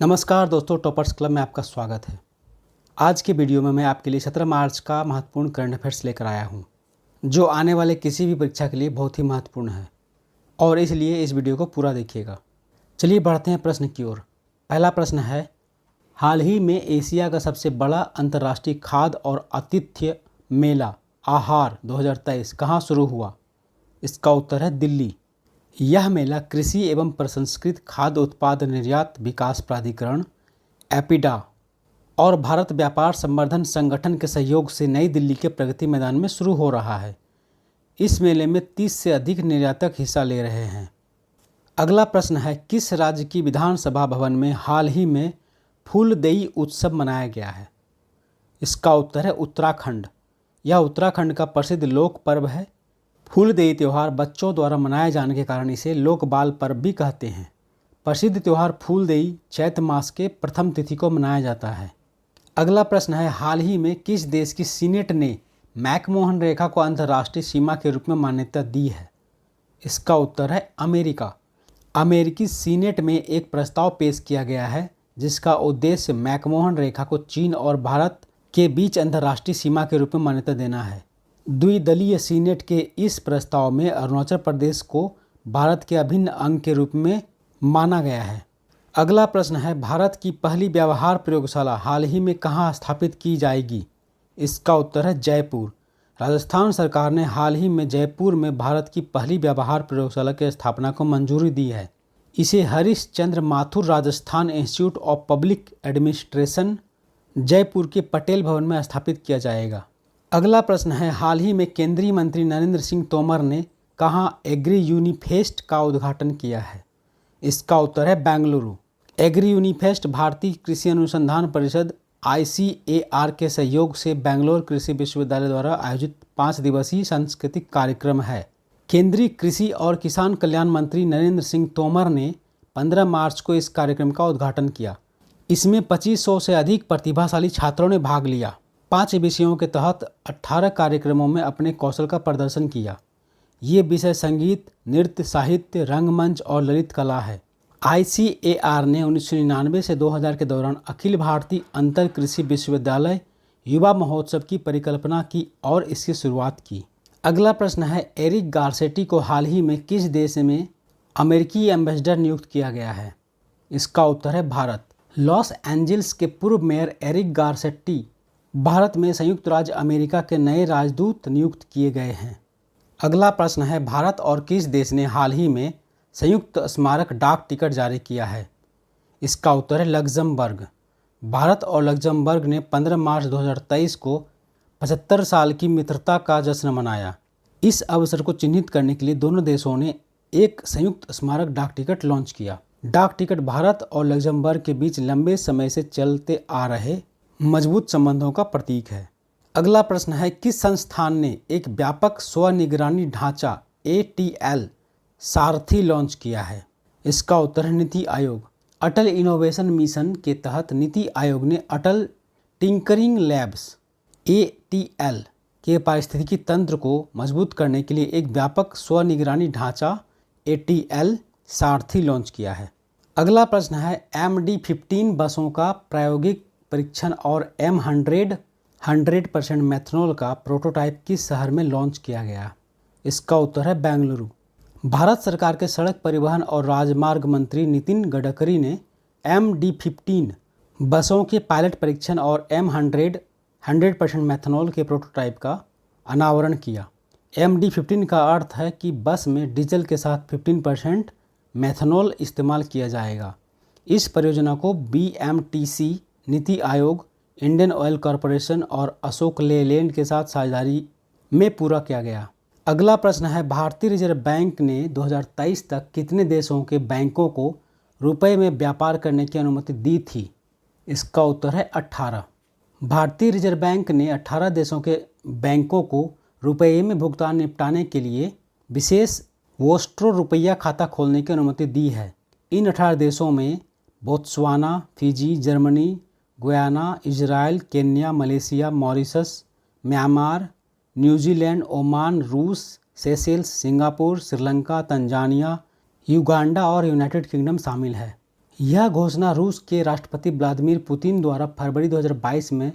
नमस्कार दोस्तों, toppers club में आपका स्वागत है। आज के वीडियो में मैं आपके लिए 17 मार्च का महत्वपूर्ण करंट अफेयर्स लेकर आया हूं, जो आने वाले किसी भी परीक्षा के लिए बहुत ही महत्वपूर्ण है और इसलिए इस वीडियो को पूरा देखिएगा। चलिए बढ़ते हैं प्रश्न की ओर। पहला प्रश्न है, हाल ही में एशिया का सबसे बड़ा अंतर्राष्ट्रीय खाद्य और आतिथ्य मेला आहार 2023 कहाँ शुरू हुआ? इसका उत्तर है दिल्ली। यह मेला कृषि एवं प्रसंस्कृत खाद्य उत्पाद निर्यात विकास प्राधिकरण एपिडा और भारत व्यापार संवर्धन संगठन के सहयोग से नई दिल्ली के प्रगति मैदान में शुरू हो रहा है। इस मेले में 30 से अधिक निर्यातक हिस्सा ले रहे हैं। अगला प्रश्न है, किस राज्य की विधानसभा भवन में हाल ही में फूलदेई उत्सव मनाया गया है? इसका उत्तर है उत्तराखंड। यह उत्तराखंड का प्रसिद्ध लोक पर्व है। फूलदेई त्यौहार बच्चों द्वारा मनाए जाने के कारण इसे लोक बाल पर्व भी कहते हैं। प्रसिद्ध त्यौहार फूलदेई चैत्र मास के प्रथम तिथि को मनाया जाता है। अगला प्रश्न है, हाल ही में किस देश की सीनेट ने मैकमोहन रेखा को अंतर्राष्ट्रीय सीमा के रूप में मान्यता दी है? इसका उत्तर है अमेरिका। अमेरिकी सीनेट में एक प्रस्ताव पेश किया गया है जिसका उद्देश्य मैकमोहन रेखा को चीन और भारत के बीच अंतर्राष्ट्रीय सीमा के रूप में मान्यता देना है। द्विदलीय सीनेट के इस प्रस्ताव में अरुणाचल प्रदेश को भारत के अभिन्न अंग के रूप में माना गया है। अगला प्रश्न है, भारत की पहली व्यवहार प्रयोगशाला हाल ही में कहाँ स्थापित की जाएगी? इसका उत्तर है जयपुर। राजस्थान सरकार ने हाल ही में जयपुर में भारत की पहली व्यवहार प्रयोगशाला की स्थापना को मंजूरी दी है। इसे Harish Chandra Mathur Rajasthan institute of public administration Jaipur के पटेल भवन में स्थापित किया जाएगा। अगला प्रश्न है, हाल ही में केंद्रीय मंत्री नरेंद्र सिंह तोमर ने कहाँ एग्री यूनिफेस्ट का उद्घाटन किया है? इसका उत्तर है बेंगलुरु। एग्री यूनिफेस्ट भारतीय कृषि अनुसंधान परिषद ICAR के सहयोग से बेंगलोर कृषि विश्वविद्यालय द्वारा आयोजित 5 दिवसीय सांस्कृतिक कार्यक्रम है। केंद्रीय कृषि और किसान कल्याण मंत्री नरेंद्र सिंह तोमर ने 15 मार्च को इस कार्यक्रम का उद्घाटन किया। इसमें 2500 से अधिक प्रतिभाशाली छात्रों ने भाग लिया। 5 विषयों के तहत 18 कार्यक्रमों में अपने कौशल का प्रदर्शन किया। ये विषय संगीत, नृत्य, साहित्य, रंगमंच और ललित कला है। ICAR ने 1999 से 2000 के दौरान अखिल भारतीय अंतर कृषि विश्वविद्यालय युवा महोत्सव की परिकल्पना की और इसकी शुरुआत की। अगला प्रश्न है, एरिक गारसेटी को हाल ही में किस देश में अमेरिकी एम्बेसडर नियुक्त किया गया है? इसका उत्तर है भारत। लॉस एंजल्स के पूर्व मेयर एरिक गारसेटी भारत में संयुक्त राज्य अमेरिका के नए राजदूत नियुक्त किए गए हैं। अगला प्रश्न है, भारत और किस देश ने हाल ही में संयुक्त स्मारक डाक टिकट जारी किया है? इसका उत्तर है लग्जमबर्ग। भारत और लग्जमबर्ग ने 15 मार्च 2023 को 75 साल की मित्रता का जश्न मनाया। इस अवसर को चिन्हित करने के लिए दोनों देशों ने एक संयुक्त स्मारक डाक टिकट लॉन्च किया। डाक टिकट भारत और लग्जमबर्ग के बीच लंबे समय से चलते आ रहे मजबूत संबंधों का प्रतीक है। अगला प्रश्न है, किस संस्थान ने एक व्यापक स्वनिगरानी ढांचा ATL सारथी लॉन्च किया है? इसका उत्तर है नीति आयोग। अटल इनोवेशन मिशन के तहत नीति आयोग ने अटल टिंकरिंग लैब्स ATL के पारिस्थितिकी तंत्र को मजबूत करने के लिए एक व्यापक स्वनिगरानी ढांचा ATL सारथी लॉन्च किया है। अगला प्रश्न है, MD-15 बसों का प्रायोगिक परीक्षण और M100 100% मेथनॉल का प्रोटोटाइप किस शहर में लॉन्च किया गया? इसका उत्तर है बेंगलुरु। भारत सरकार के सड़क परिवहन और राजमार्ग मंत्री नितिन गडकरी ने MD-15 बसों के पायलट परीक्षण और M100 100% मेथनॉल के प्रोटोटाइप का अनावरण किया। MD-15 का अर्थ है कि बस में डीजल के साथ 15% मेथनॉल इस्तेमाल किया जाएगा। इस परियोजना को BMTC, NITI Aayog, Indian oil corporation और अशोक लेलैंड के साथ साझेदारी में पूरा किया गया। अगला प्रश्न है, भारतीय रिजर्व बैंक ने 2023 तक कितने देशों के बैंकों को रुपए में व्यापार करने की अनुमति दी थी? इसका उत्तर है 18। भारतीय रिजर्व बैंक ने 18 देशों के बैंकों को रुपये में भुगतान निपटाने के लिए विशेष वोस्ट्रो रुपया खाता खोलने की अनुमति दी है। इन 18 देशों में Botswana, Fiji, Germany, Guyana, Israel, Kenya, Malaysia, Mauritius, Myanmar, New Zealand, Oman, रूस, Seychelles, Singapore, Sri Lanka, Tanzania, Uganda और यूनाइटेड किंगडम शामिल है। यह घोषणा रूस के राष्ट्रपति व्लादिमीर पुतिन द्वारा फरवरी 2022 में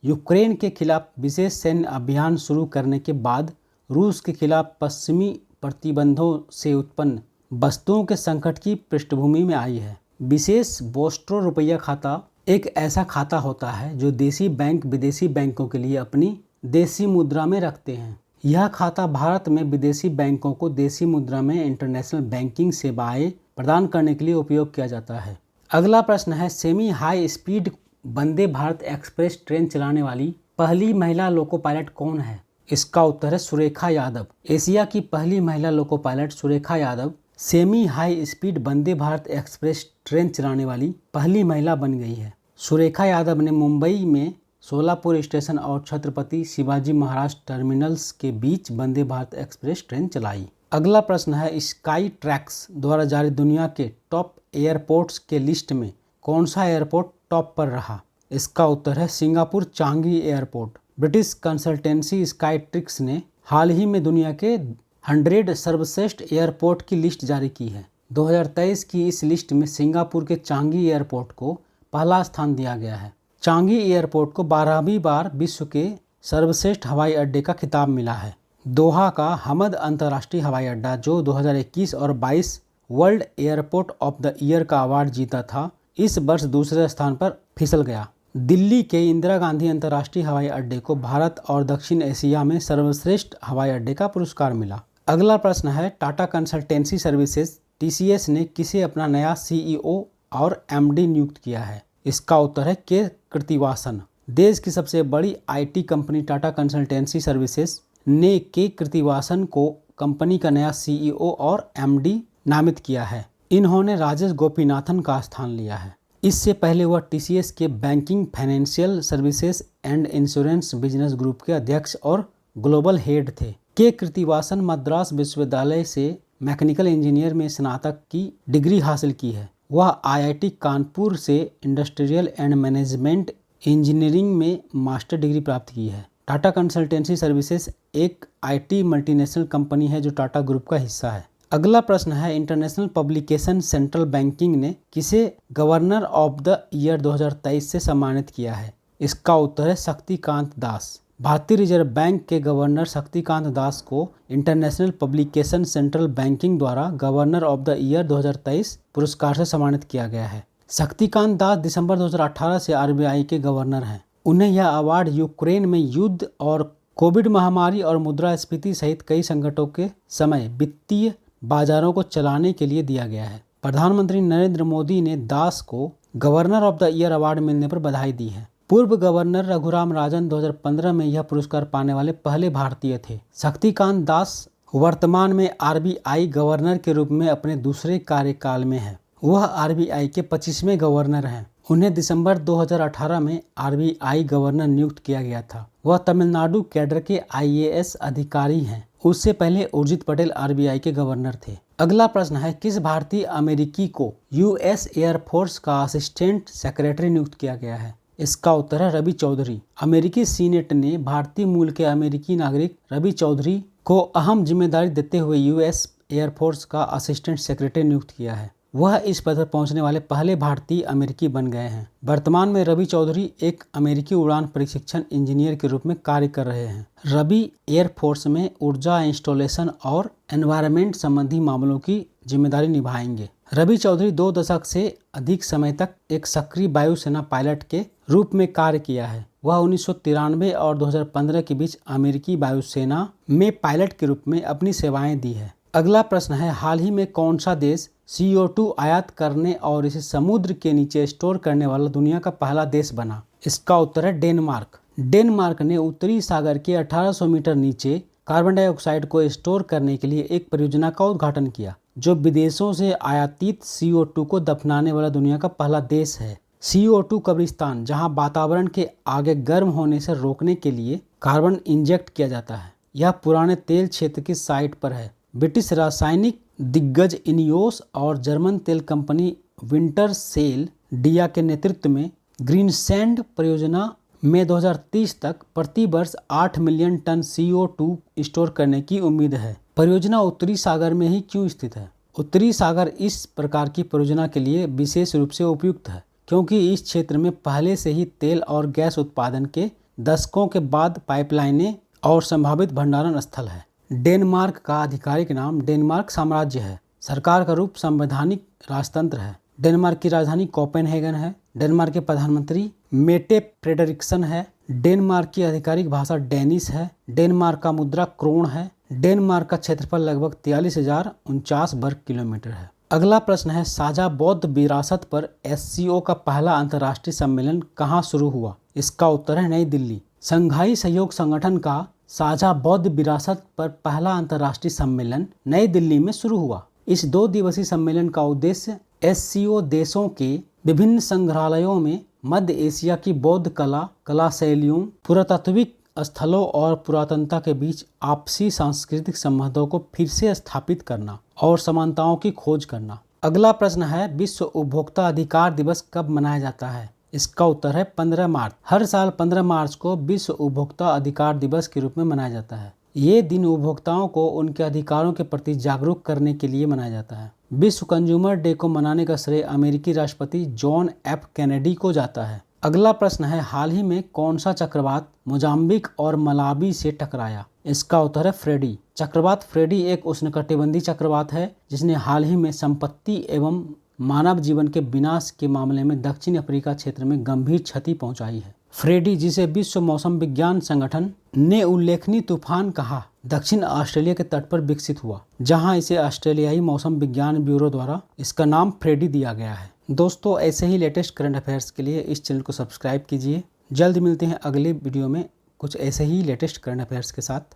यूक्रेन के खिलाफ विशेष सैन्य अभियान शुरू करने के बाद रूस के खिलाफ पश्चिमी प्रतिबंधों से उत्पन्न वस्तुओं के संकट की पृष्ठभूमि में आई है। विशेष बोस्ट्रो रुपया खाता एक ऐसा खाता होता है जो देशी बैंक विदेशी बैंकों के लिए अपनी देशी मुद्रा में रखते हैं। यह खाता भारत में विदेशी बैंकों को देशी मुद्रा में इंटरनेशनल बैंकिंग सेवाएं प्रदान करने के लिए उपयोग किया जाता है। अगला प्रश्न है, semi high speed Vande Bharat express train चलाने वाली पहली महिला लोको पायलट कौन है? इसका उत्तर है सुरेखा यादव। एशिया की पहली महिला loco pilot Surekha Yadav semi high speed Vande Bharat express train चलाने वाली पहली महिला बन गई है। सुरेखा यादव ने मुंबई में सोलापुर स्टेशन और छत्रपति शिवाजी महाराज टर्मिनल्स के बीच वंदे भारत एक्सप्रेस ट्रेन चलाई। अगला प्रश्न है, स्काई ट्रैक्स द्वारा जारी दुनिया के टॉप एयरपोर्ट्स के लिस्ट में कौन सा एयरपोर्ट टॉप पर रहा? इसका उत्तर है Singapore Changi airport. British consultancy sky tracks ने हाल ही में दुनिया के 100 सर्वश्रेष्ठ एयरपोर्ट की लिस्ट जारी की है। 2023 की इस लिस्ट में सिंगापुर के चांगी एयरपोर्ट को पहला स्थान दिया गया है। चांगी एयरपोर्ट को 12वीं बार विश्व के सर्वश्रेष्ठ हवाई अड्डे का खिताब मिला है। दोहा का हमद अंतर्राष्ट्रीय हवाई अड्डा जो 2021 और 22 world airport of the year का अवार्ड जीता था, इस वर्ष दूसरे स्थान पर फिसल गया। दिल्ली के इंदिरा गांधी अंतर्राष्ट्रीय हवाई अड्डे को भारत और दक्षिण एशिया में सर्वश्रेष्ठ हवाई अड्डे का पुरस्कार मिला। अगला प्रश्न है, टाटा कंसल्टेंसी सर्विसेज TCS ने किसे अपना नया CEO और MD नियुक्त किया है? इसका उत्तर है के कृतिवासन। देश की सबसे बड़ी IT company Tata consultancy services ने के कृतिवासन को कंपनी का नया CEO और MD नामित किया है। इन्होंने राजेश गोपीनाथन का स्थान लिया है। इससे पहले वह TCS के banking, financial services and insurance business group के अध्यक्ष और ग्लोबल हेड थे। के कृतिवासन मद्रास विश्वविद्यालय से मैकेनिकल इंजीनियर में स्नातक की डिग्री हासिल की है। वह IIT कानपुर से इंडस्ट्रियल एंड मैनेजमेंट इंजीनियरिंग में मास्टर डिग्री प्राप्त की है। टाटा कंसल्टेंसी सर्विसेज एक IT मल्टीनेशनल कंपनी है जो टाटा ग्रुप का हिस्सा है। अगला प्रश्न है, इंटरनेशनल पब्लिकेशन सेंट्रल बैंकिंग ने किसे गवर्नर ऑफ द ईयर 2023 से सम्मानित किया है? इसका उत्तर है शक्तिकांत दास। भारतीय रिजर्व बैंक के गवर्नर शक्तिकांत दास को इंटरनेशनल पब्लिकेशन सेंट्रल बैंकिंग द्वारा गवर्नर ऑफ द ईयर 2023 पुरस्कार से सम्मानित किया गया है। शक्तिकांत दास दिसंबर 2018 से RBI के गवर्नर हैं। उन्हें यह अवार्ड यूक्रेन में युद्ध और कोविड महामारी और मुद्रास्फीति सहित कई संकटों के समय वित्तीय बाजारों को चलाने के लिए दिया गया है। प्रधानमंत्री नरेंद्र मोदी ने दास को governor of the year award मिलने पर बधाई दी है। पूर्व गवर्नर रघुराम राजन 2015 में यह पुरस्कार पाने वाले पहले भारतीय थे। शक्तिकांत दास वर्तमान में RBI गवर्नर के रूप में अपने दूसरे कार्यकाल में है। वह RBI के 25वें गवर्नर हैं। उन्हें दिसंबर 2018 में RBI गवर्नर नियुक्त किया गया था। वह तमिलनाडु कैडर के IAS अधिकारी हैं। उससे पहले उर्जित पटेल RBI के गवर्नर थे। अगला प्रश्न है, किस भारतीय अमेरिकी को US एयरफोर्स का असिस्टेंट सेक्रेटरी नियुक्त किया गया है? इसका उत्तर है रवि चौधरी। अमेरिकी सीनेट ने भारतीय मूल के अमेरिकी नागरिक रवि चौधरी को अहम जिम्मेदारी देते हुए US एयरफोर्स का असिस्टेंट सेक्रेटरी नियुक्त किया है। वह इस पद पर पहुंचने वाले पहले भारतीय अमेरिकी बन गए हैं। वर्तमान में रवि चौधरी एक अमेरिकी उड़ान प्रशिक्षण इंजीनियर के रूप में कार्य कर रहे हैं। रवि एयरफोर्स में ऊर्जा इंस्टॉलेशन और एनवायरनमेंट संबंधी मामलों की जिम्मेदारी निभाएंगे। रवि चौधरी 2 दशक से अधिक समय तक एक सक्रिय वायुसेना पायलट के रूप में कार्य किया है। वह 1993 और 2015 के बीच अमेरिकी वायुसेना में पायलट के रूप में अपनी सेवाएं दी है। अगला प्रश्न है, हाल ही में कौन सा देश CO2 आयात करने और इसे समुद्र के नीचे स्टोर करने वाला दुनिया का पहला देश बना? इसका उत्तर है डेनमार्क। डेनमार्क ने उत्तरी सागर के 1800 मीटर नीचे कार्बन डाइऑक्साइड को स्टोर करने के लिए एक परियोजना का उद्घाटन किया, जो विदेशों से आयातित CO2 को दफनाने वाला दुनिया का पहला देश है। CO2 कब्रिस्तान, जहां वातावरण के आगे गर्म होने से रोकने के लिए कार्बन इंजेक्ट किया जाता है। यह पुराने तेल क्षेत्र की साइट पर है। ब्रिटिश रासायनिक दिग्गज इनियोस और जर्मन तेल कंपनी विंटरसेल डिया के नेतृत्व में ग्रीनसैंड परियोजना में 2030 तक प्रति वर्ष 8 मिलियन टन CO2 स्टोर करने की उम्मीद है। परियोजना उत्तरी सागर में ही क्यों स्थित है? उत्तरी सागर इस प्रकार की परियोजना के लिए विशेष रूप से उपयुक्त है, क्योंकि इस क्षेत्र में पहले से ही तेल और गैस उत्पादन के दशकों के बाद पाइपलाइनें और संभावित भंडारण स्थल है। डेनमार्क का आधिकारिक नाम डेनमार्क साम्राज्य है। सरकार का रूप संवैधानिक राजतंत्र है। डेनमार्क की राजधानी कोपेनहेगन है। डेनमार्क के प्रधानमंत्री मेटे फ्रेडरिक्सन है। डेनमार्क की आधिकारिक भाषा डेनिश है। डेनमार्क का मुद्रा क्रोन है। डेनमार्क का क्षेत्रफल लगभग 43,049 वर्ग किलोमीटर है। अगला प्रश्न है, साझा बौद्ध विरासत पर SCO का पहला अंतर्राष्ट्रीय सम्मेलन कहाँ शुरू हुआ? इसका उत्तर है नई दिल्ली। संघाई सहयोग संगठन का साझा बौद्ध विरासत पर पहला अंतर्राष्ट्रीय सम्मेलन नई दिल्ली में शुरू हुआ। इस 2 दिवसीय सम्मेलन का उद्देश्य SCO देशों के विभिन्न संग्रहालयों में मध्य एशिया की बौद्ध कला शैलियों, पुरातात्विक स्थलों और पुरातनता के बीच आपसी सांस्कृतिक संबंधों को फिर से स्थापित करना और समानताओं की खोज करना। अगला प्रश्न है, विश्व उपभोक्ता अधिकार दिवस कब मनाया जाता है? इसका उत्तर है 15 मार्च। हर साल 15 मार्च को विश्व उपभोक्ता अधिकार दिवस के रूप में मनाया जाता है। ये दिन उपभोक्ताओं को उनके अधिकारों के प्रति जागरूक करने के लिए मनाया जाता है। विश्व कंज्यूमर डे को मनाने का श्रेय अमेरिकी राष्ट्रपति जॉन F कैनेडी को जाता है। अगला प्रश्न है, हाल ही में कौन सा चक्रवात मोजाम्बिक और मलावी से टकराया? इसका उत्तर है फ्रेडी। चक्रवात फ्रेडी एक उष्णकटिबंधीय चक्रवात है जिसने हाल ही में संपत्ति एवं मानव जीवन के विनाश के मामले में दक्षिण अफ्रीका क्षेत्र में गंभीर क्षति पहुंचाई है। फ्रेडी, जिसे विश्व मौसम विज्ञान संगठन ने उल्लेखनीय तूफान कहा, दक्षिण ऑस्ट्रेलिया के तट पर विकसित हुआ, जहां इसे ऑस्ट्रेलियाई मौसम विज्ञान ब्यूरो द्वारा इसका नाम फ्रेडी दिया गया है। दोस्तों, ऐसे ही लेटेस्ट करंट अफेयर्स के लिए इस चैनल को सब्सक्राइब कीजिए। जल्द मिलते हैं अगले वीडियो में कुछ ऐसे ही लेटेस्ट करंट अफेयर्स के साथ।